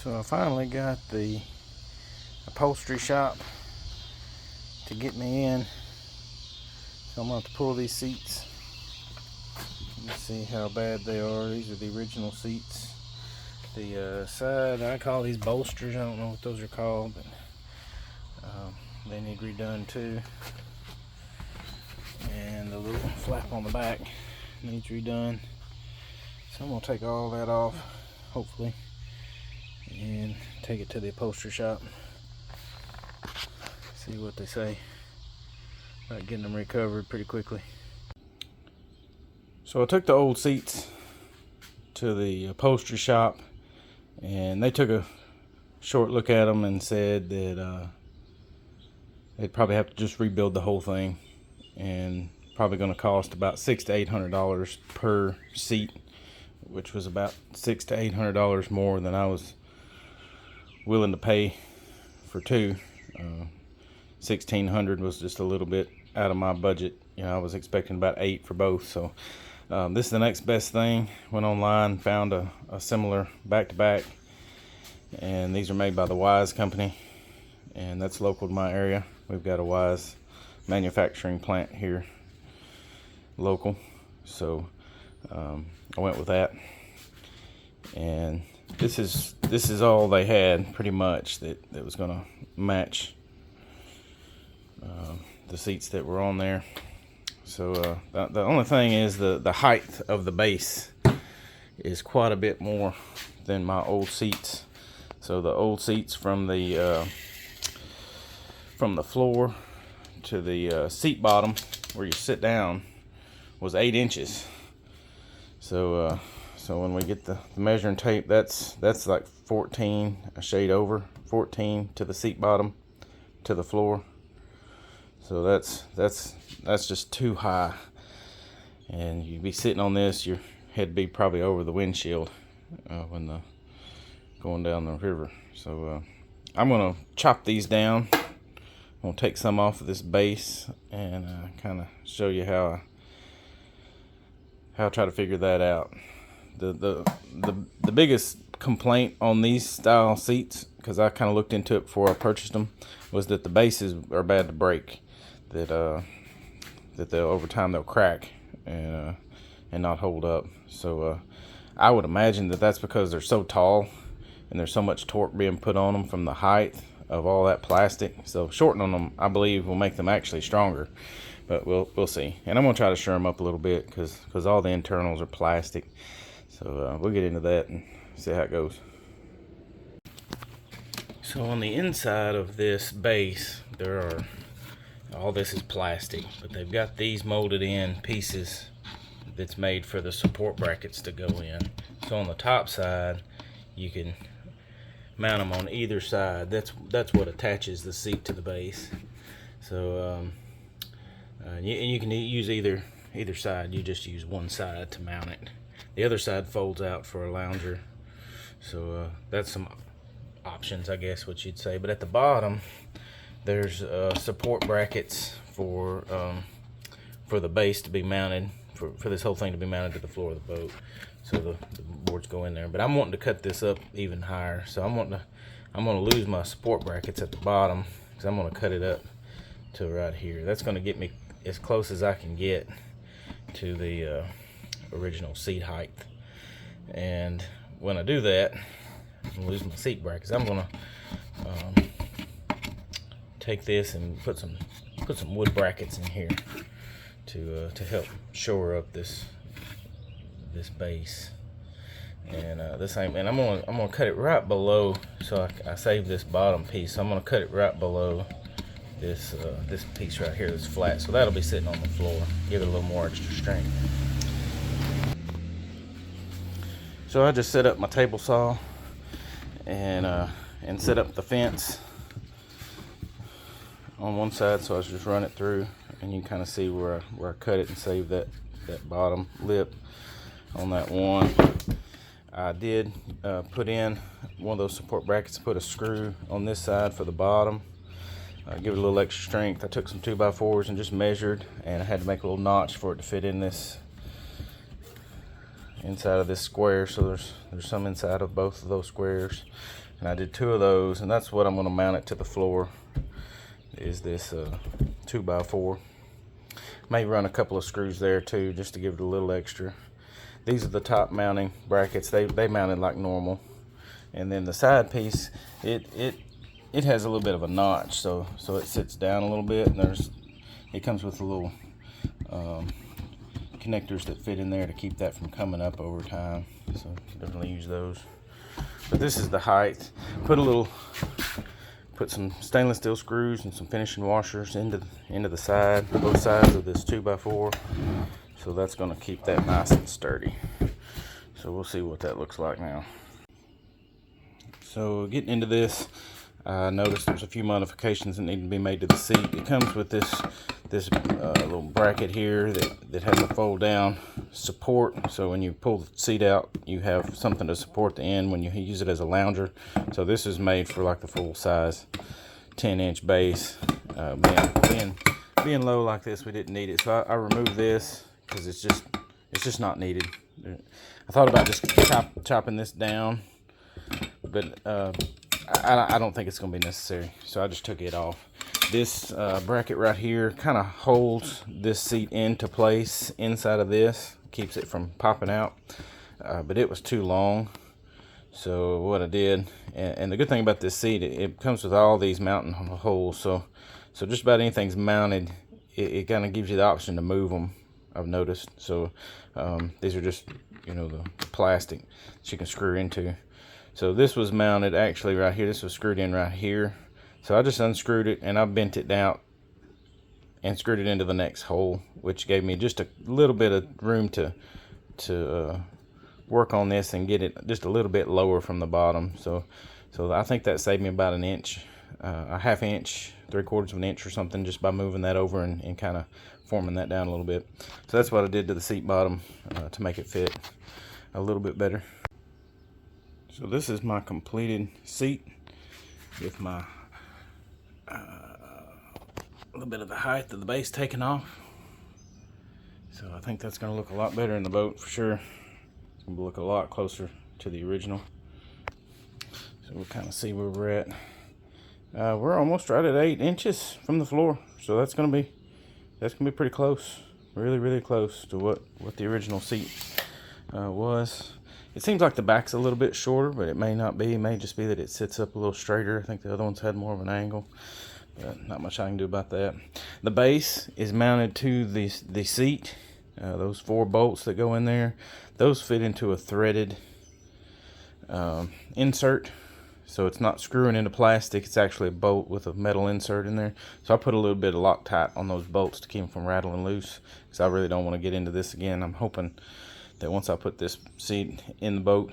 So I finally got the upholstery shop to get me in. So I'm going to have to pull these seats. Let's see how bad they are. These are the original seats. The side, I call these bolsters. I don't know what those are called, but they need redone too. And the little flap on the back needs redone. So I'm going to take all that off, hopefully, and take it to the upholstery shop. See what they say about getting them recovered pretty quickly. So I took the old seats to the upholstery shop, and they took a short look at them and said that they'd probably have to just rebuild the whole thing, and probably going to cost about $600 to $800 per seat, which was about $600 to $800 more than I was willing to pay for two. $1,600 was just a little bit out of my budget. You know, I was expecting about $800 for both. So this is the next best thing. Went online, found a similar back-to-back, and these are made by the Wise company, and that's local to my area. We've got a Wise manufacturing plant here, local. So I went with that, and this is all they had pretty much that was going to match the seats that were on there. So the only thing is the height of the base is quite a bit more than my old seats. So the old seats from the floor to the seat bottom where you sit down was 8 inches. So when we get the measuring tape, that's like 14, a shade over 14 to the seat bottom to the floor. So that's just too high, and you'd be sitting on this, your head be probably over the windshield when going down the river. So I'm gonna chop these down. I'm gonna take some off of this base and kind of show you how I try to figure that out. The biggest complaint on these style seats, because I kind of looked into it before I purchased them, was that the bases are bad to break. That they'll over time they'll crack and not hold up. So I would imagine that that's because they're so tall and there's so much torque being put on them from the height of all that plastic. So shortening them, I believe, will make them actually stronger. But we'll see. And I'm gonna try to shore them up a little bit because all the internals are plastic. So we'll get into that and see how it goes. So on the inside of this base, all this is plastic, but they've got these molded in pieces that's made for the support brackets to go in. So on the top side, you can mount them on either side. That's what attaches the seat to the base. So you can use either side. You just use one side to mount it. The other side folds out for a lounger. So that's some options, I guess, what you'd say. But at the bottom, there's support brackets for the base to be mounted, for this whole thing to be mounted to the floor of the boat. So the boards go in there. But I'm wanting to cut this up even higher. So I'm going to lose my support brackets at the bottom, because I'm going to cut it up to right here. That's going to get me as close as I can get to the original seat height. And when I do that, I'm going to lose my seat brackets. I'm going to take this and put some wood brackets in here to help shore up this base. And I'm gonna cut it right below, so I save this bottom piece. So I'm gonna cut it right below this piece right here that's flat. So that'll be sitting on the floor, give it a little more extra strength. So I just set up my table saw and set up the fence on one side, so I just run it through, and you can kind of see where I cut it and save that bottom lip on that one. I did put in one of those support brackets, put a screw on this side for the bottom, give it a little extra strength. I took some 2x4s and just measured, and I had to make a little notch for it to fit in this inside of this square. So there's some inside of both of those squares. and I did 2 of those, and that's what I'm going to mount it to the floor, is this 2x4. May run a couple of screws there too, just to give it a little extra. These are the top mounting brackets. They mounted like normal, and then the side piece, it has a little bit of a notch, so it sits down a little bit, and it comes with a little connectors that fit in there to keep that from coming up over time. So definitely use those. But this is the height. Put some stainless steel screws and some finishing washers into the side, both sides of this 2x4. So that's going to keep that nice and sturdy. So we'll see what that looks like now. So getting into this, I noticed there's a few modifications that need to be made to the seat. It comes with this little bracket here that has a fold down support, so when you pull the seat out you have something to support the end when you use it as a lounger. So this is made for like the full size 10-inch base. Being low like this, we didn't need it, so I removed this because it's just not needed. I thought about just chopping this down, but I don't think it's going to be necessary, so I just took it off. This bracket right here kind of holds this seat into place inside of this, keeps it from popping out, but it was too long. So what I did, and the good thing about this seat, it comes with all these mounting holes, so just about anything's mounted, it kind of gives you the option to move them, I've noticed. So these are just, the plastic that you can screw into. So this was mounted actually right here. This was screwed in right here. So I just unscrewed it and I bent it down and screwed it into the next hole, which gave me just a little bit of room to work on this and get it just a little bit lower from the bottom. So I think that saved me about an inch, a half inch, 3/4 of an inch or something, just by moving that over and kind of forming that down a little bit. So that's what I did to the seat bottom to make it fit a little bit better. So this is my completed seat with my a little bit of the height of the base taken off. So I think that's going to look a lot better in the boat for sure. It's going to look a lot closer to the original. So we'll kind of see where we're at. We're almost right at 8 inches from the floor, so that's going to be pretty close, really close to what the original seat was. It seems like the back's a little bit shorter, but it may not be. It may just be that it sits up a little straighter. I think the other ones had more of an angle, but not much I can do about that. The base is mounted to the seat. Those 4 bolts that go in there, those fit into a threaded insert. So it's not screwing into plastic. It's actually a bolt with a metal insert in there. So I put a little bit of Loctite on those bolts to keep them from rattling loose, because I really don't want to get into this again. I'm hoping that once I put this seat in the boat,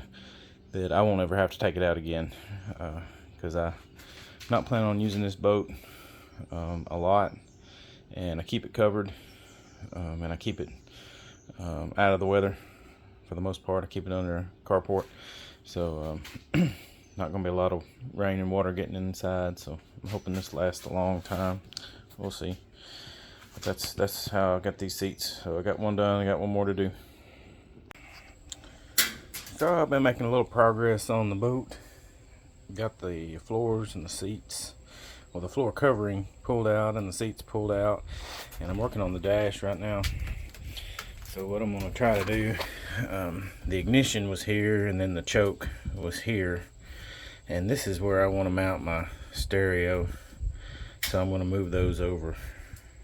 that I won't ever have to take it out again, because I'm not planning on using this boat a lot, and I keep it covered, and I keep it out of the weather for the most part. I keep it under a carport, so not going to be a lot of rain and water getting inside, so I'm hoping this lasts a long time. We'll see. But that's how I got these seats. So I got one done, I got one more to do. So I've been making a little progress on the boat. Got the floors and the seats, well, the floor covering pulled out and the seats pulled out, and I'm working on the dash right now. So what I'm going to try to do, the ignition was here and then the choke was here, and this is where I want to mount my stereo. So I'm going to move those over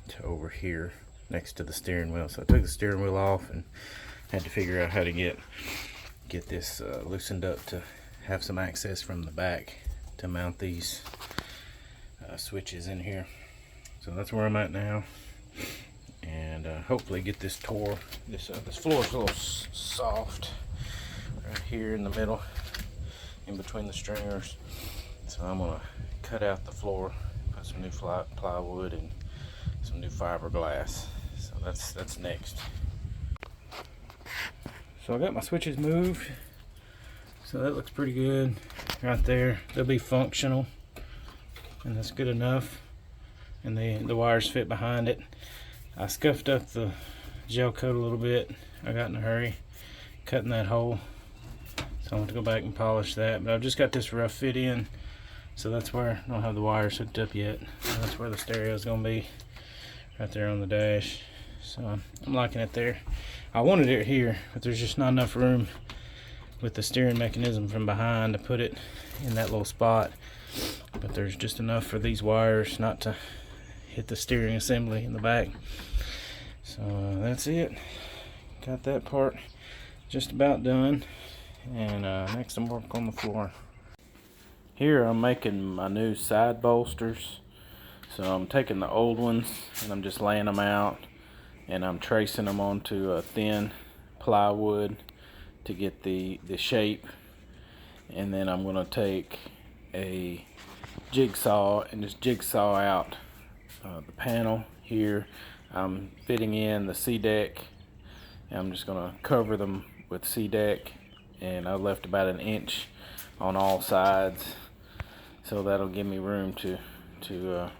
to over here next to the steering wheel. So I took the steering wheel off and had to figure out how to get this loosened up to have some access from the back to mount these switches in here. So that's where I'm at now, and hopefully get this tore. This floor is a little soft right here in the middle, in between the stringers. So I'm gonna cut out the floor, put some new plywood and some new fiberglass. So that's next. So I got my switches moved, so that looks pretty good right there. They'll be functional, and that's good enough, and the wires fit behind it. I scuffed up the gel coat a little bit. I got in a hurry cutting that hole, so So I want to go back and polish that, but I've just got this rough fit in, so that's where I don't have the wires hooked up yet. So that's where the stereo is going to be, right there on the dash. So I'm liking it there. I wanted it here, but there's just not enough room with the steering mechanism from behind to put it in that little spot. But there's just enough for these wires not to hit the steering assembly in the back. So that's it. Got that part just about done. And next I'm working on the floor. Here I'm making my new side bolsters. So I'm taking the old ones and I'm just laying them out, and I'm tracing them onto a thin plywood to get the shape. And then I'm going to take a jigsaw and just jigsaw out the panel here. I'm fitting in the C-deck, and I'm just going to cover them with C-deck, and I left about 1 inch on all sides, so that'll give me room to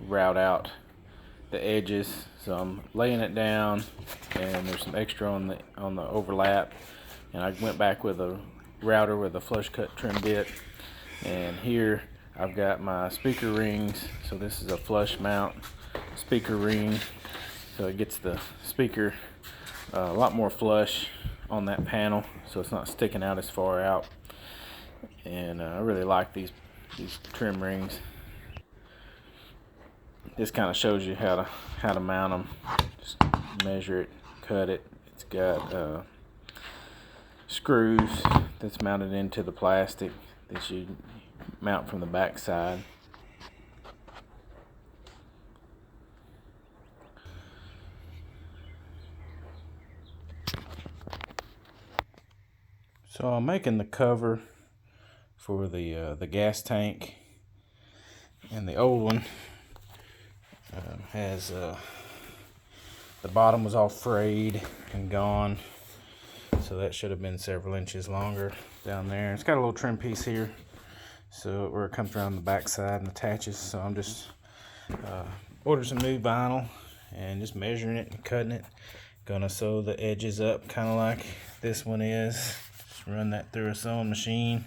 route out the edges. So I'm laying it down, and there's some extra on the overlap, and I went back with a router with a flush cut trim bit. And here I've got my speaker rings. So this is a flush mount speaker ring, so it gets the speaker a lot more flush on that panel, so it's not sticking out as far out. And I really like these trim rings. This kind of shows you how to mount them. Just measure it, cut it. It's got screws that's mounted into the plastic that you mount from the back side. So I'm making the cover for the gas tank, and the old one has the bottom was all frayed and gone, so that should have been several inches longer down there. It's got a little trim piece here, so where it comes around the back side and attaches. So I'm just ordered some new vinyl and just measuring it and cutting it. Gonna sew the edges up kind of like this one is. Just run that through a sewing machine,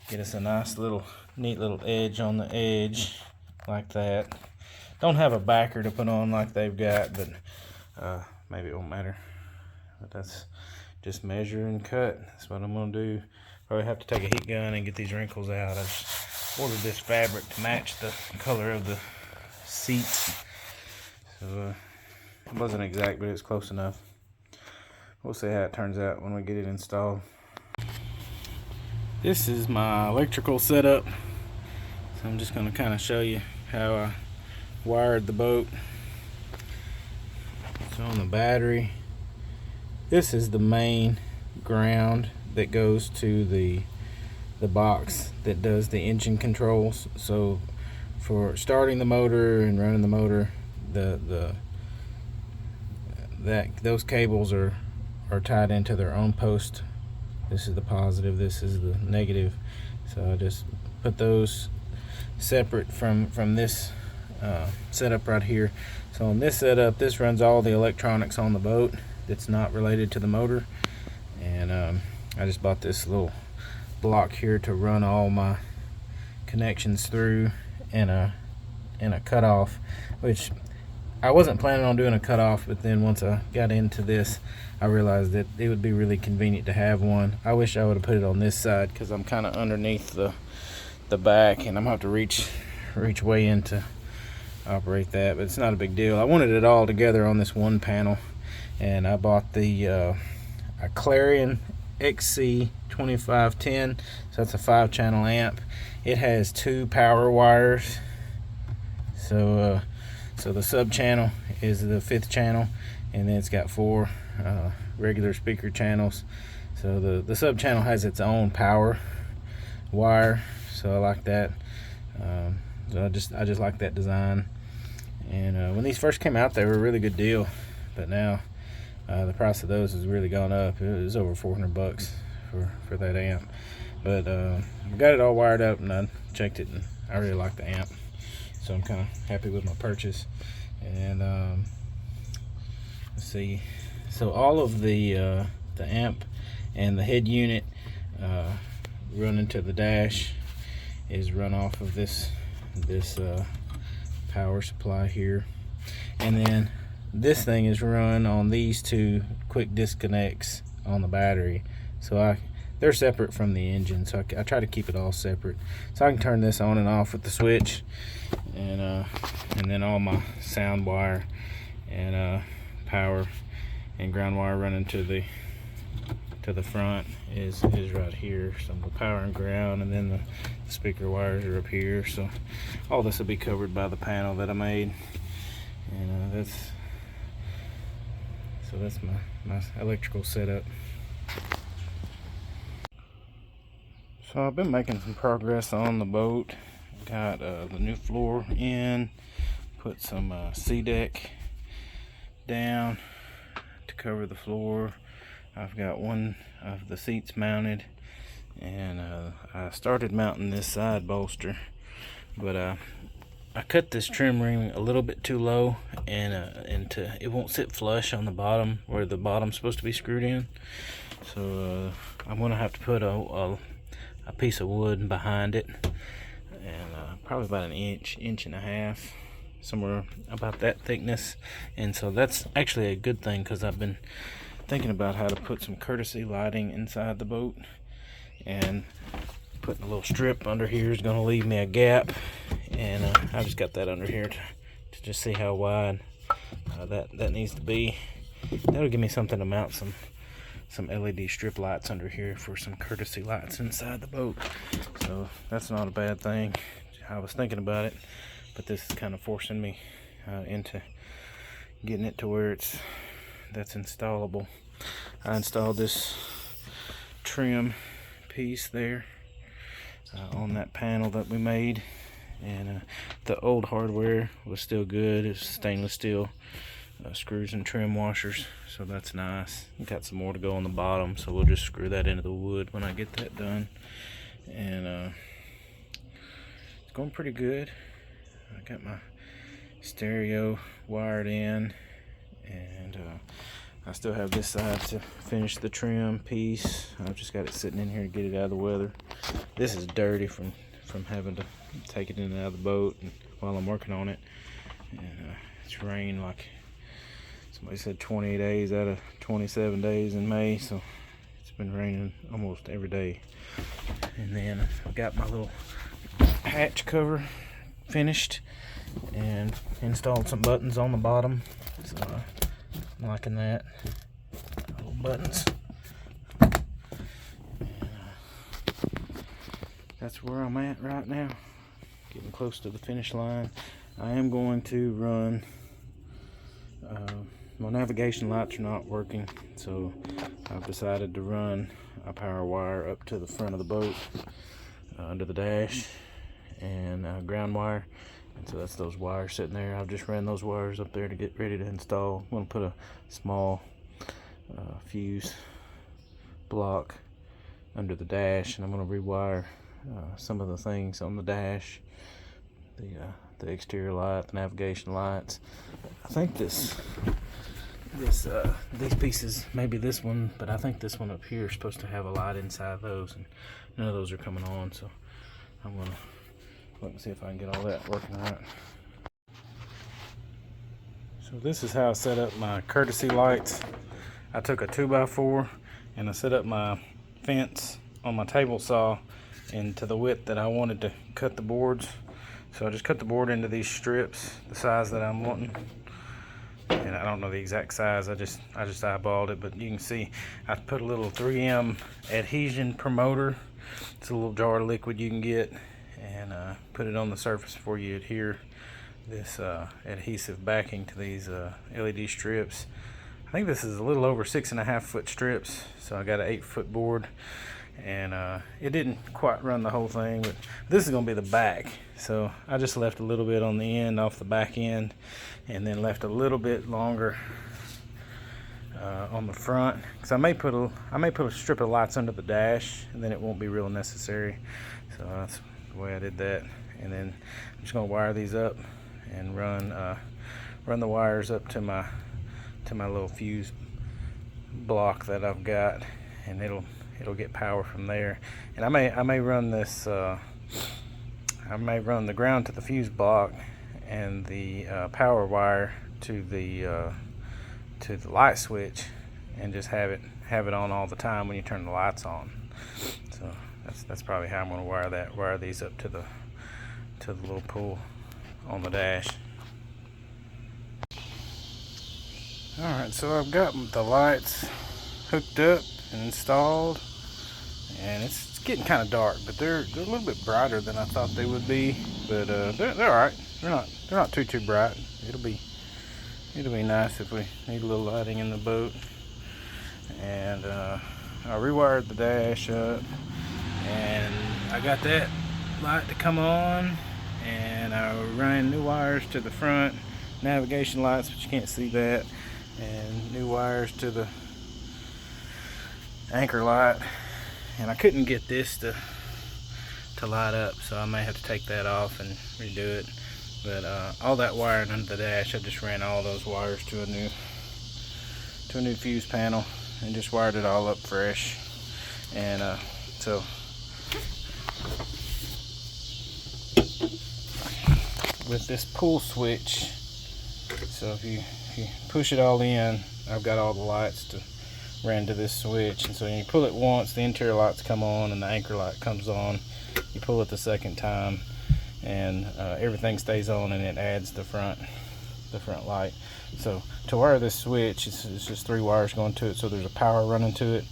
get us a nice little neat little edge on the edge like that. Don't have a backer to put on like they've got, but maybe it won't matter. But that's just measure and cut. That's what I'm gonna do. Probably have to take a heat gun and get these wrinkles out. I just ordered this fabric to match the color of the seats, so it wasn't exact, but it's close enough. We'll see how it turns out when we get it installed. This is my electrical setup, so I'm just going to kind of show you how I wired the boat. So on the battery, this is the main ground that goes to the box that does the engine controls. So for starting the motor and running the motor, those cables are tied into their own post. This is the positive, this is the negative. So I just put those separate from this setup right here. So on this setup, this runs all the electronics on the boat that's not related to the motor. And I just bought this little block here to run all my connections through, and a cutoff, which I wasn't planning on doing a cutoff, but then once I got into this, I realized that it would be really convenient to have one. I wish I would have put it on this side, because I'm kind of underneath the back, and I'm gonna have to reach way in to operate that, but it's not a big deal. I wanted it all together on this one panel, and I bought the a Clarion XC2510, so that's a 5-channel amp. It has 2 power wires, so the sub channel is the 5th channel, and then it's got 4 regular speaker channels. So the sub channel has its own power wire, so I like that. So I just like that design. And when these first came out, they were a really good deal, but now the price of those has really gone up. It was over $400 for that amp. But I got it all wired up, and I checked it, and I really like the amp, so I'm kind of happy with my purchase. And let's see, so all of the amp and the head unit running to the dash is run off of this power supply here, and then this thing is run on these two quick disconnects on the battery. So they're separate from the engine, so I try to keep it all separate, so I can turn this on and off with the switch, and then all my sound wire and power and ground wire running to the front is right here. So the power and ground, and then the speaker wires are up here. So all this will be covered by the panel that I made, and that's my electrical setup. So I've been making some progress on the boat. Got the new floor in, put some C-deck down to cover the floor. I've got one of the seats mounted, and I started mounting this side bolster, but I cut this trim ring a little bit too low, and it won't sit flush on the bottom where the bottom's supposed to be screwed in. So I'm gonna have to put a piece of wood behind it, and probably about an inch and a half, somewhere about that thickness. And so that's actually a good thing, because I've been thinking about how to put some courtesy lighting inside the boat, and putting a little strip under here is going to leave me a gap, and I just got that under here to just see how wide that needs to be. That'll give me something to mount some LED strip lights under here for some courtesy lights inside the boat. So that's not a bad thing. I was thinking about it, but this is kind of forcing me into getting it to where that's installable. I installed this trim piece there on that panel that we made, and the old hardware was still good. It's stainless steel screws and trim washers, so that's nice. Got some more to go on the bottom, so we'll just screw that into the wood when I get that done. And it's going pretty good. I got my stereo wired in, and I still have this side to finish the trim piece. I've just got it sitting in here to get it out of the weather. This is dirty from having to take it in and out of the boat and while I'm working on it. And it's rained like somebody said 20 days out of 27 days in May, so it's been raining almost every day. And then I've got my little hatch cover finished and installed some buttons on the bottom. So I'm liking that. Little buttons. And, that's where I'm at right now. Getting close to the finish line. I am going to run my navigation lights are not working, so I've decided to run a power wire up to the front of the boat under the dash, and ground wire. And so that's those wires sitting there. I've just ran those wires up there to get ready to install. I'm going to put a small fuse block under the dash, and I'm going to rewire some of the things on the dash, the exterior light, the navigation lights. I think these pieces, maybe this one, but I think this one up here is supposed to have a light inside those, and none of those are coming on. So I'm going to look and see if I can get all that working right. So this is how I set up my courtesy lights. I took a 2x4 and I set up my fence on my table saw into the width that I wanted to cut the boards. So I just cut the board into these strips, the size that I'm wanting. And I don't know the exact size, I just eyeballed it, but you can see I put a little 3M adhesion promoter. It's a little jar of liquid you can get, and put it on the surface before you adhere this adhesive backing to these LED strips. I think this is a little over 6.5 foot strips, so I got an 8-foot board, and it didn't quite run the whole thing, but this is going to be the back. So I just left a little bit on the end, off the back end, and then left a little bit longer on the front, because I may put a strip of lights under the dash, and then it won't be real necessary. So that's the way I did that. And then I'm just going to wire these up and run the wires up to my little fuse block that I've got, and it'll it'll get power from there. And I may run this. I may run the ground to the fuse block and the power wire to the light switch, and just have it on all the time when you turn the lights on. So that's probably how I'm going to wire these up to the little pull on the dash. Alright, so I've got the lights hooked up and installed, and it's getting kind of dark, but they're a little bit brighter than I thought they would be. But they're alright. They're not too bright. It'll be nice if we need a little lighting in the boat. And I rewired the dash up, and I got that light to come on, and I ran new wires to the front navigation lights, but you can't see that, and new wires to the anchor light. And I couldn't get this to light up, so I may have to take that off and redo it. But all that wiring under the dash, I just ran all those wires to a new fuse panel and just wired it all up fresh. And so with this pull switch, so if you push it all in, I've got all the lights ran to this switch, and so when you pull it once, the interior lights come on and the anchor light comes on. You pull it the second time, and everything stays on, and it adds the front light. So to wire this switch, it's just 3 wires going to it, so there's a power running to it,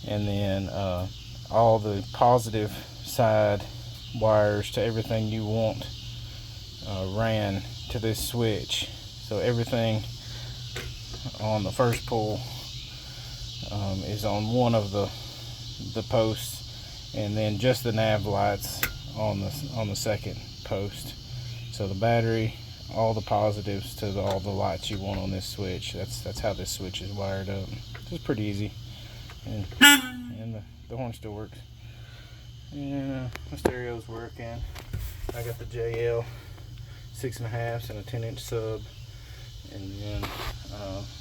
and then all the positive side wires to everything you want ran to this switch. So everything on the first pull is on one of the posts, and then just the nav lights on the second post. So the battery, all the positives to all the lights you want on this switch. That's how this switch is wired up. It's pretty easy, and the horn still works, and the stereo's working. I got the JL 6.5 and a 10-inch sub, and then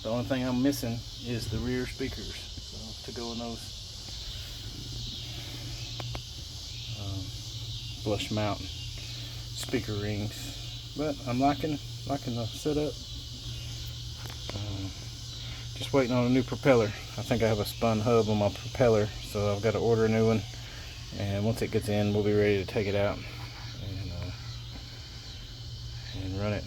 the only thing I'm missing is the rear speakers, so to go in those flush mount speaker rings. But I'm liking the setup. Just waiting on a new propeller. I think I have a spun hub on my propeller, so I've got to order a new one, and once it gets in, we'll be ready to take it out and run it.